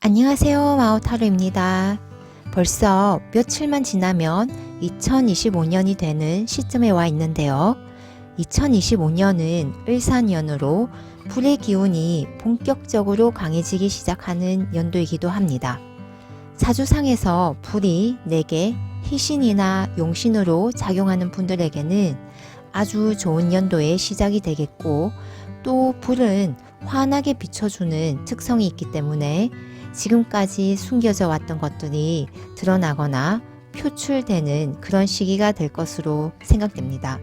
안녕하세요. 마오타루입니다. 벌써 며칠만 지나면 2025년이 되는 시점에 와 있는데요. 2025년은 을사년으로 불의 기운이 본격적으로 강해지기 시작하는 연도이기도 합니다. 사주상에서 불이 내게 희신이나 용신으로 작용하는 분들에게는 아주 좋은 연도의 시작이 되겠고, 또 불은 환하게 비춰주는 특성이 있기 때문에 지금까지 숨겨져 왔던 것들이 드러나거나 표출되는 그런 시기가 될 것으로 생각됩니다.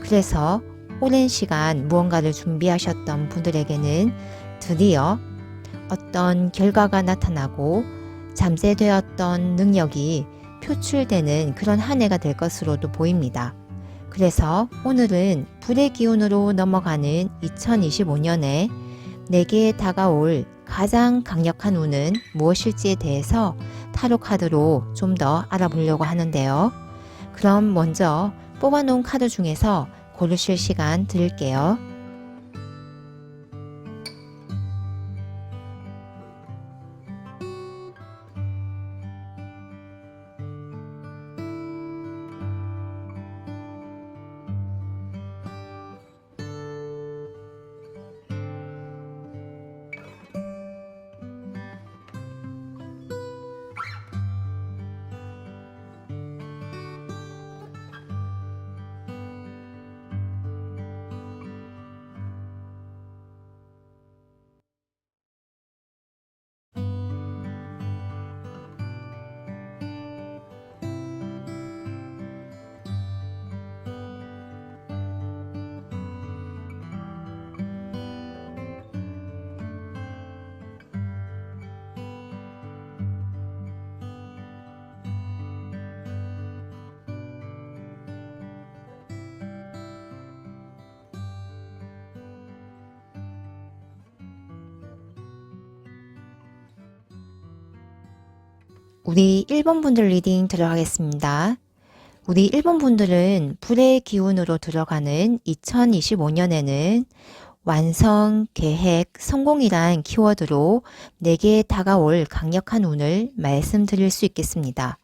그래서 오랜 시간 무언가를 준비하셨던 분들에게는 드디어 어떤 결과가 나타나고 잠재되었던 능력이 표출되는 그런 한 해가 될 것으로도 보입니다. 그래서 오늘은 불의 기운으로 넘어가는 2025년에 내게 다가올 가장 강력한 운은 무엇일지에 대해서 타로 카드로 좀 더 알아보려고 하는데요. 그럼 먼저 뽑아놓은 카드 중에서 고르실 시간 드릴게요. 우리 1번 분들 리딩 들어가겠습니다. 우리 1번 분들은 불의 기운으로 들어가는 2025년에는 완성, 계획, 성공이란 키워드로 내게 다가올 강력한 운을 말씀드릴 수 있겠습니다.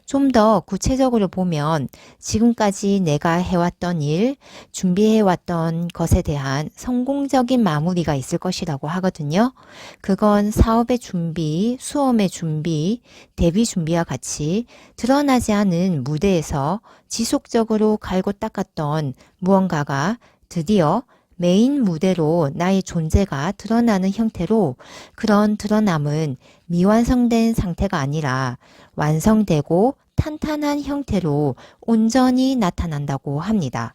좀 더 구체적으로 보면 지금까지 내가 해왔던 일, 준비해왔던 것에 대한 성공적인 마무리가 있을 것이라고 하거든요. 그건 사업의 준비, 수험의 준비, 데뷔 준비와 같이 드러나지 않은 무대에서 지속적으로 갈고 닦았던 무언가가 드디어 메인 무대로 나의 존재가 드러나는 형태로, 그런 드러남은 미완성된 상태가 아니라 완성되고 탄탄한 형태로 온전히 나타난다고 합니다.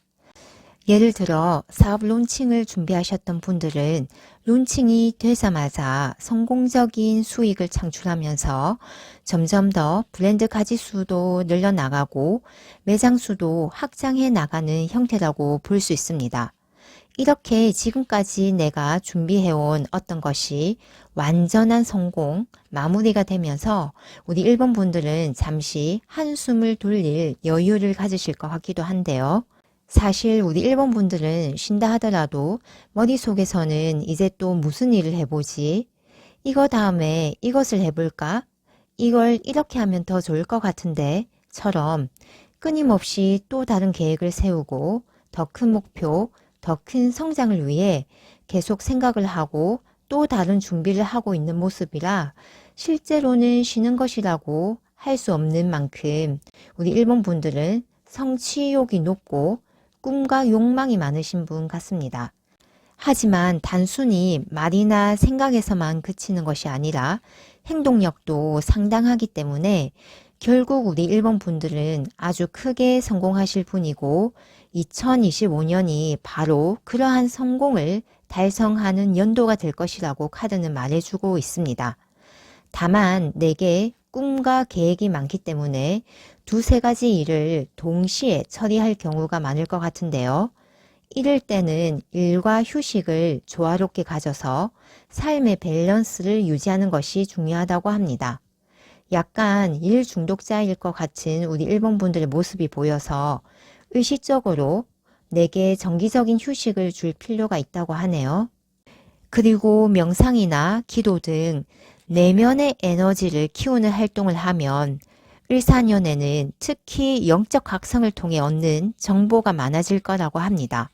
예를 들어 사업 론칭을 준비하셨던 분들은 론칭이 되자마자 성공적인 수익을 창출하면서 점점 더 브랜드 가지수도 늘려나가고 매장 수도 확장해 나가는 형태라고 볼 수 있습니다. 이렇게 지금까지 내가 준비해온 어떤 것이 완전한 성공, 마무리가 되면서 우리 1번 분들은 잠시 한숨을 돌릴 여유를 가지실 것 같기도 한데요. 사실 우리 1번 분들은 쉰다 하더라도 머릿속에서는 이제 또 무슨 일을 해보지? 이거 다음에 이것을 해볼까? 이걸 이렇게 하면 더 좋을 것 같은데? 처럼 끊임없이 또 다른 계획을 세우고 더 큰 목표, 더 큰 성장을 위해 계속 생각을 하고 또 다른 준비를 하고 있는 모습이라 실제로는 쉬는 것이라고 할 수 없는 만큼 우리 1번 분들은 성취욕이 높고 꿈과 욕망이 많으신 분 같습니다. 하지만 단순히 말이나 생각에서만 그치는 것이 아니라 행동력도 상당하기 때문에 결국 우리 1번 분들은 아주 크게 성공하실 분이고 2025년이 바로 그러한 성공을 달성하는 연도가 될 것이라고 카드는 말해주고 있습니다. 다만 내게 꿈과 계획이 많기 때문에 두세 가지 일을 동시에 처리할 경우가 많을 것 같은데요. 이럴 때는 일과 휴식을 조화롭게 가져서 삶의 밸런스를 유지하는 것이 중요하다고 합니다. 약간 일 중독자일 것 같은 우리 1번 분들의 모습이 보여서 의식적으로 내게 정기적인 휴식을 줄 필요가 있다고 하네요. 그리고 명상이나 기도 등 내면의 에너지를 키우는 활동을 하면 을사년에는 특히 영적 각성을 통해 얻는 정보가 많아질 거라고 합니다.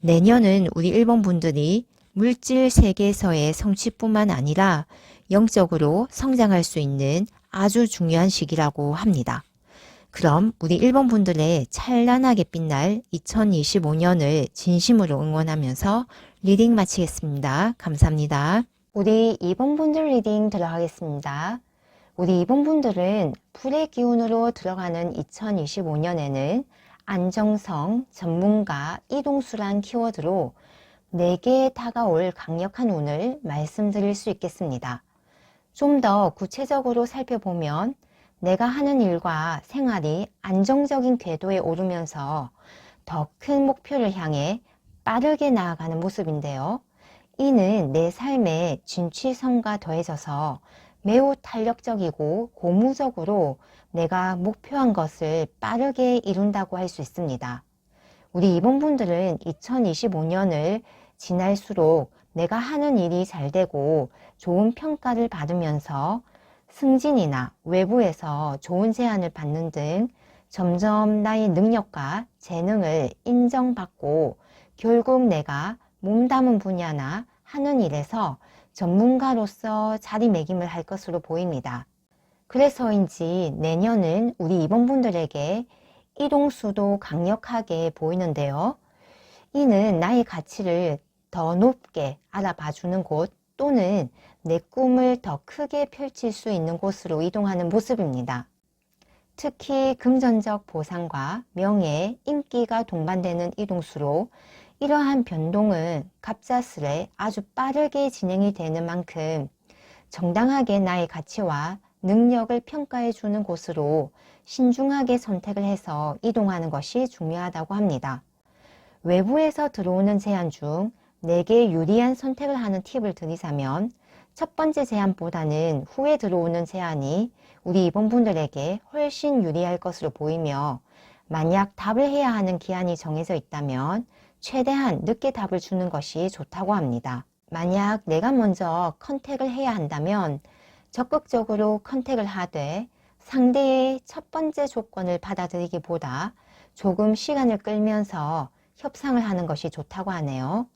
내년은 우리 1번 분들이 물질 세계에서의 성취뿐만 아니라 영적으로 성장할 수 있는 아주 중요한 시기라고 합니다. 그럼 우리 1번 분들의 찬란하게 빛날 2025년을 진심으로 응원하면서 리딩 마치겠습니다. 감사합니다. 우리 2번 분들 리딩 들어가겠습니다. 우리 2번 분들은 불의 기운으로 들어가는 2025년에는 안정성, 전문가, 이동수란 키워드로 내게 다가올 강력한 운을 말씀드릴 수 있겠습니다. 좀 더 구체적으로 살펴보면 내가 하는 일과 생활이 안정적인 궤도에 오르면서 더 큰 목표를 향해 빠르게 나아가는 모습인데요. 이는 내 삶의 진취성과 더해져서 매우 탄력적이고 고무적으로 내가 목표한 것을 빠르게 이룬다고 할 수 있습니다. 우리 이번 분들은 2025년을 지날수록 내가 하는 일이 잘 되고 좋은 평가를 받으면서 승진이나 외부에서 좋은 제안을 받는 등 점점 나의 능력과 재능을 인정받고 결국 내가 몸담은 분야나 하는 일에서 전문가로서 자리매김을 할 것으로 보입니다. 그래서인지 내년은 우리 이번 분들에게 이동수도 강력하게 보이는데요. 이는 나의 가치를 더 높게 알아봐주는 곳 또는 내 꿈을 더 크게 펼칠 수 있는 곳으로 이동하는 모습입니다. 특히 금전적 보상과 명예, 인기가 동반되는 이동수로 이러한 변동은 갑작스레 아주 빠르게 진행이 되는 만큼 정당하게 나의 가치와 능력을 평가해 주는 곳으로 신중하게 선택을 해서 이동하는 것이 중요하다고 합니다. 외부에서 들어오는 제안 중 내게 유리한 선택을 하는 팁을 드리자면 첫 번째 제안보다는 후에 들어오는 제안이 우리 이번 분들에게 훨씬 유리할 것으로 보이며 만약 답을 해야 하는 기한이 정해져 있다면 최대한 늦게 답을 주는 것이 좋다고 합니다. 만약 내가 먼저 컨택을 해야 한다면 적극적으로 컨택을 하되 상대의 첫 번째 조건을 받아들이기보다 조금 시간을 끌면서 협상을 하는 것이 좋다고 하네요.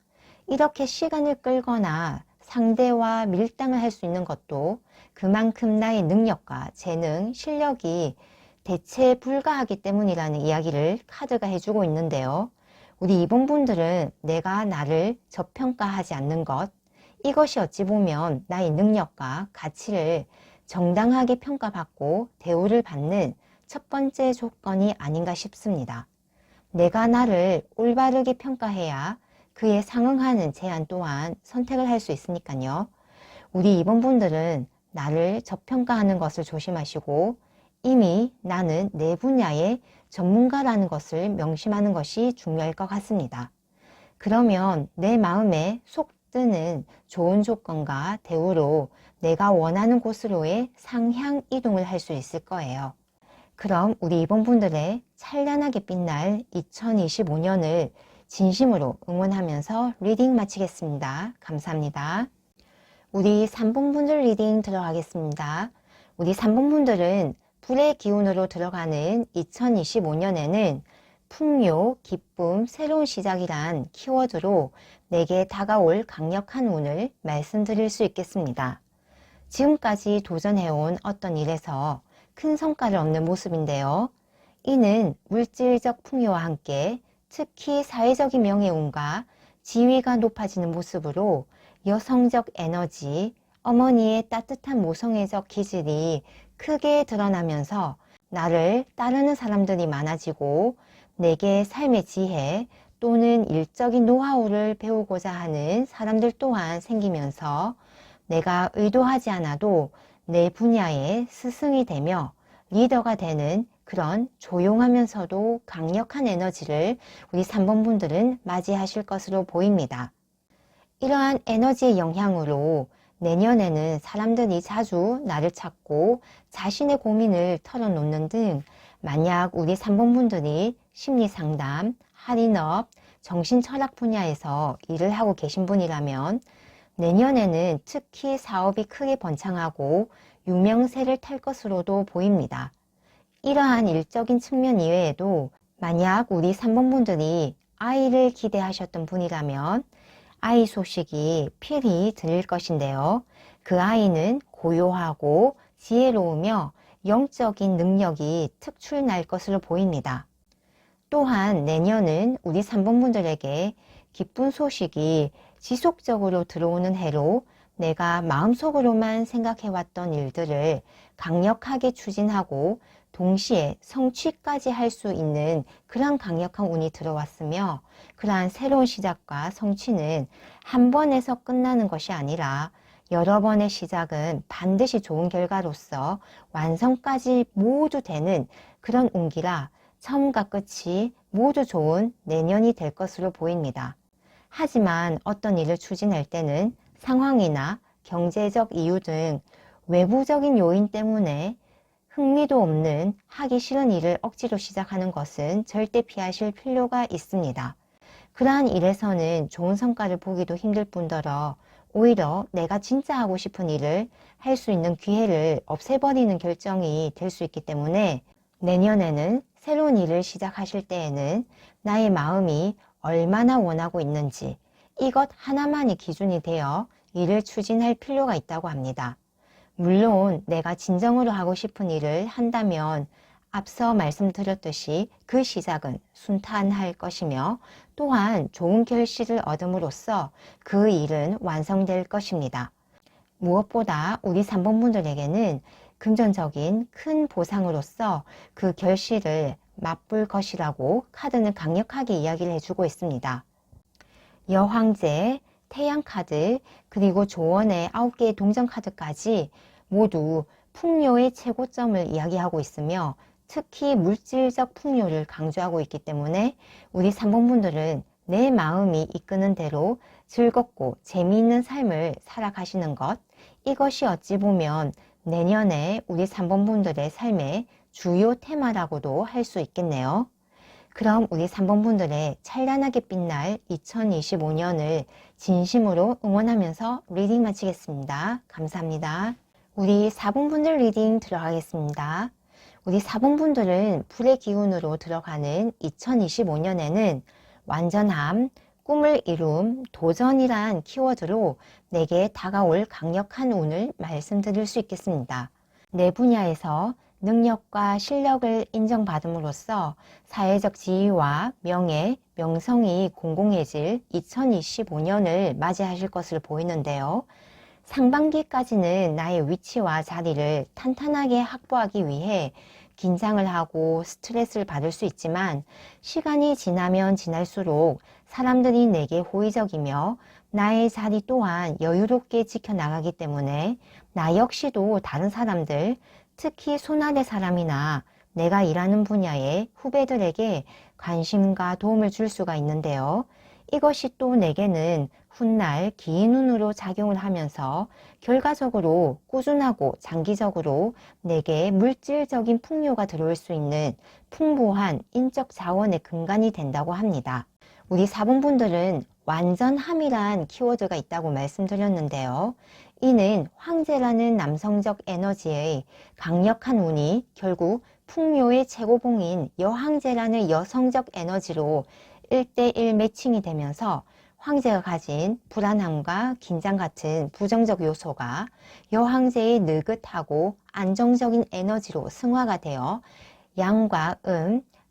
이렇게 시간을 끌거나 상대와 밀당을 할 수 있는 것도 그만큼 나의 능력과 재능, 실력이 대체 불가하기 때문이라는 이야기를 카드가 해주고 있는데요. 우리 이번 분들은 내가 나를 저평가하지 않는 것, 이것이 어찌 보면 나의 능력과 가치를 정당하게 평가받고 대우를 받는 첫 번째 조건이 아닌가 싶습니다. 내가 나를 올바르게 평가해야 그에 상응하는 제안 또한 선택을 할 수 있으니까요. 우리 이번 분들은 나를 저평가하는 것을 조심하시고 이미 나는 내 분야의 전문가라는 것을 명심하는 것이 중요할 것 같습니다. 그러면 내 마음에 속 뜨는 좋은 조건과 대우로 내가 원하는 곳으로의 상향 이동을 할 수 있을 거예요. 그럼 우리 이번 분들의 찬란하게 빛날 2025년을 진심으로 응원하면서 리딩 마치겠습니다. 감사합니다. 우리 3번 분들 리딩 들어가겠습니다. 우리 3번 분들은 불의 기운으로 들어가는 2025년에는 풍요, 기쁨, 새로운 시작이란 키워드로 내게 다가올 강력한 운을 말씀드릴 수 있겠습니다. 지금까지 도전해온 어떤 일에서 큰 성과를 얻는 모습인데요. 이는 물질적 풍요와 함께 특히 사회적인 명예운과 지위가 높아지는 모습으로 여성적 에너지, 어머니의 따뜻한 모성애적 기질이 크게 드러나면서 나를 따르는 사람들이 많아지고 내게 삶의 지혜 또는 일적인 노하우를 배우고자 하는 사람들 또한 생기면서 내가 의도하지 않아도 내 분야의 스승이 되며 리더가 되는 그런 조용하면서도 강력한 에너지를 우리 3번 분들은 맞이하실 것으로 보입니다. 이러한 에너지의 영향으로 내년에는 사람들이 자주 나를 찾고 자신의 고민을 털어놓는 등 만약 우리 3번 분들이 심리상담, 할인업, 정신철학 분야에서 일을 하고 계신 분이라면 내년에는 특히 사업이 크게 번창하고 유명세를 탈 것으로도 보입니다. 이러한 일적인 측면 이외에도 만약 우리 3번 분들이 아이를 기대하셨던 분이라면 아이 소식이 필히 들릴 것인데요. 그 아이는 고요하고 지혜로우며 영적인 능력이 특출날 것으로 보입니다. 또한 내년은 우리 3번 분들에게 기쁜 소식이 지속적으로 들어오는 해로 내가 마음속으로만 생각해왔던 일들을 강력하게 추진하고 동시에 성취까지 할 수 있는 그런 강력한 운이 들어왔으며, 그러한 새로운 시작과 성취는 한 번에서 끝나는 것이 아니라 여러 번의 시작은 반드시 좋은 결과로서 완성까지 모두 되는 그런 운기라 처음과 끝이 모두 좋은 내년이 될 것으로 보입니다. 하지만 어떤 일을 추진할 때는 상황이나 경제적 이유 등 외부적인 요인 때문에 흥미도 없는 하기 싫은 일을 억지로 시작하는 것은 절대 피하실 필요가 있습니다. 그러한 일에서는 좋은 성과를 보기도 힘들 뿐더러 오히려 내가 진짜 하고 싶은 일을 할 수 있는 기회를 없애버리는 결정이 될 수 있기 때문에 내년에는 새로운 일을 시작하실 때에는 나의 마음이 얼마나 원하고 있는지 이것 하나만이 기준이 되어 일을 추진할 필요가 있다고 합니다. 물론 내가 진정으로 하고 싶은 일을 한다면 앞서 말씀드렸듯이 그 시작은 순탄할 것이며 또한 좋은 결실을 얻음으로써 그 일은 완성될 것입니다. 무엇보다 우리 3번 분들에게는 금전적인 큰 보상으로서 그 결실을 맛볼 것이라고 카드는 강력하게 이야기를 해주고 있습니다. 여황제, 태양카드, 그리고 조언의 9개의 동전카드까지 모두 풍요의 최고점을 이야기하고 있으며 특히 물질적 풍요를 강조하고 있기 때문에 우리 3번 분들은 내 마음이 이끄는 대로 즐겁고 재미있는 삶을 살아가시는 것, 이것이 어찌 보면 내년에 우리 3번 분들의 삶의 주요 테마라고도 할 수 있겠네요. 그럼 우리 3번 분들의 찬란하게 빛날 2025년을 진심으로 응원하면서 리딩 마치겠습니다. 감사합니다. 우리 4번 분들 리딩 들어가겠습니다. 우리 4번 분들은 불의 기운으로 들어가는 2025년에는 완전함, 꿈을 이룸, 도전이란 키워드로 내게 다가올 강력한 운을 말씀드릴 수 있겠습니다. 내 분야에서 능력과 실력을 인정받음으로써 사회적 지위와 명예, 명성이 공공해질 2025년을 맞이하실 것으로 보이는데요. 상반기까지는 나의 위치와 자리를 탄탄하게 확보하기 위해 긴장을 하고 스트레스를 받을 수 있지만 시간이 지나면 지날수록 사람들이 내게 호의적이며 나의 자리 또한 여유롭게 지켜나가기 때문에 나 역시도 다른 사람들, 특히 손아래 사람이나 내가 일하는 분야의 후배들에게 관심과 도움을 줄 수가 있는데요. 이것이 또 내게는 훗날 긴 운으로 작용을 하면서 결과적으로 꾸준하고 장기적으로 내게 물질적인 풍요가 들어올 수 있는 풍부한 인적 자원의 근간이 된다고 합니다. 우리 4번 분들은 완전함이란 키워드가 있다고 말씀드렸는데요. 이는 황제라는 남성적 에너지의 강력한 운이 결국 풍요의 최고봉인 여황제라는 여성적 에너지로 1대1 매칭이 되면서 황제가 가진 불안함과 긴장 같은 부정적 요소가 여황제의 느긋하고 안정적인 에너지로 승화가 되어 양과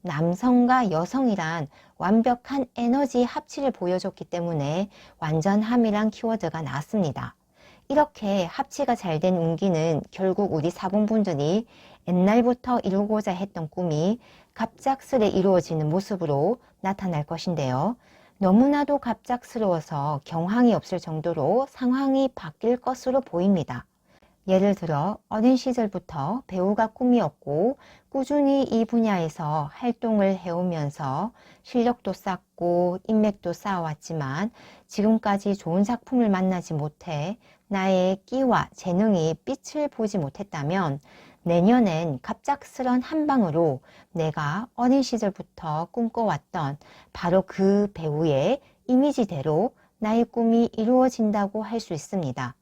남성과 여성이란 완벽한 에너지 합치를 보여줬기 때문에 완전함이란 키워드가 나왔습니다. 이렇게 합치가 잘 된 운기는 결국 우리 4번 분들이 옛날부터 이루고자 했던 꿈이 갑작스레 이루어지는 모습으로 나타날 것인데요. 너무나도 갑작스러워서 경황이 없을 정도로 상황이 바뀔 것으로 보입니다. 예를 들어 어린 시절부터 배우가 꿈이었고 꾸준히 이 분야에서 활동을 해오면서 실력도 쌓고 인맥도 쌓아왔지만 지금까지 좋은 작품을 만나지 못해 나의 끼와 재능이 빛을 보지 못했다면 내년엔 갑작스런 한 방으로 내가 어린 시절부터 꿈꿔왔던 바로 그 배우의 이미지대로 나의 꿈이 이루어진다고 할 수 있습니다.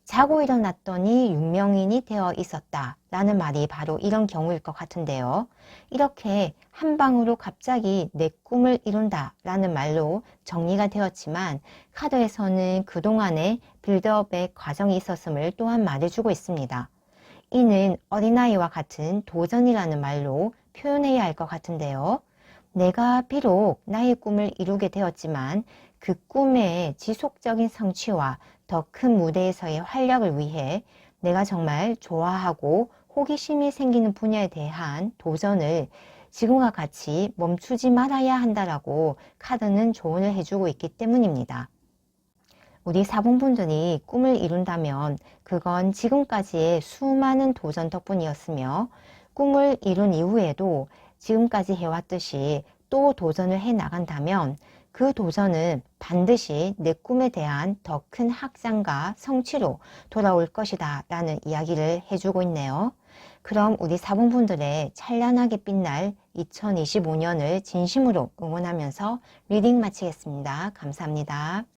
자고 일어났더니 유명인이 되어 있었다 라는 말이 바로 이런 경우일 것 같은데요. 이렇게 한 방으로 갑자기 내 꿈을 이룬다 라는 말로 정리가 되었지만 카드에서는 그동안의 빌드업의 과정이 있었음을 또한 말해주고 있습니다. 이는 어린아이와 같은 도전이라는 말로 표현해야 할 것 같은데요. 내가 비록 나의 꿈을 이루게 되었지만 그 꿈의 지속적인 성취와 더 큰 무대에서의 활약을 위해 내가 정말 좋아하고 호기심이 생기는 분야에 대한 도전을 지금과 같이 멈추지 말아야 한다라고 카드는 조언을 해주고 있기 때문입니다. 우리 사봉분들이 꿈을 이룬다면 그건 지금까지의 수많은 도전 덕분이었으며 꿈을 이룬 이후에도 지금까지 해왔듯이 또 도전을 해 나간다면 그 도전은 반드시 내 꿈에 대한 더 큰 확장과 성취로 돌아올 것이다 라는 이야기를 해주고 있네요. 그럼 우리 사봉분들의 찬란하게 빛날 2025년을 진심으로 응원하면서 리딩 마치겠습니다. 감사합니다.